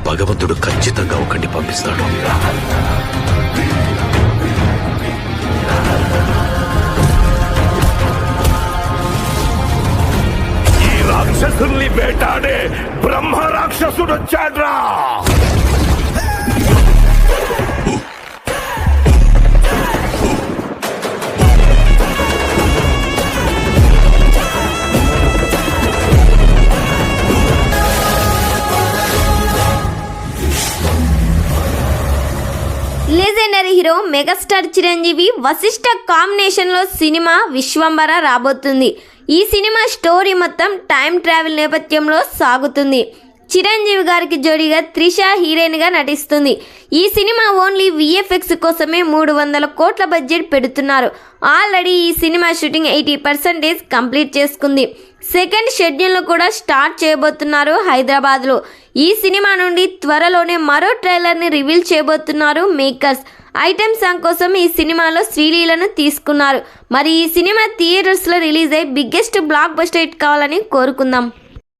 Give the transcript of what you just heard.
భగవంతుడు ఖచ్చితంగా ఒకటి పంపిస్తాడు. ఈ రాక్షసుల్ని వేటాడే బ్రహ్మ రాక్షసుడు వచ్చాడ్రా. Legendary hero megastar Chiranjeevi Vassishta కాంబినేషన్లో సినిమా విశ్వంబర రాబోతుంది. ఈ సినిమా స్టోరీ మొత్తం టైం ట్రావెల్ నేపథ్యంలో సాగుతుంది. చిరంజీవి గారికి జోడీగా త్రిష హీరోయిన్గా నటిస్తుంది. ఈ సినిమా ఓన్లీ విఎఫ్ఎక్స్ కోసమే 300 కోట్ల బడ్జెట్ పెడుతున్నారు. ఆల్రెడీ ఈ సినిమా షూటింగ్ 80% కంప్లీట్ చేసుకుంది. సెకండ్ షెడ్యూల్ను కూడా స్టార్ట్ చేయబోతున్నారు హైదరాబాద్లో. ఈ సినిమా నుండి త్వరలోనే మరో ట్రైలర్ని రివీల్ చేయబోతున్నారు మేకర్స్. ఐటెం సాంగ్ కోసం ఈ సినిమాలో శ్రీలీలను తీసుకున్నారు. మరి ఈ సినిమా థియేటర్స్లో రిలీజ్ అయ్యి బిగ్గెస్ట్ బ్లాక్ బస్టర్ హిట్ కావాలని కోరుకుందాం.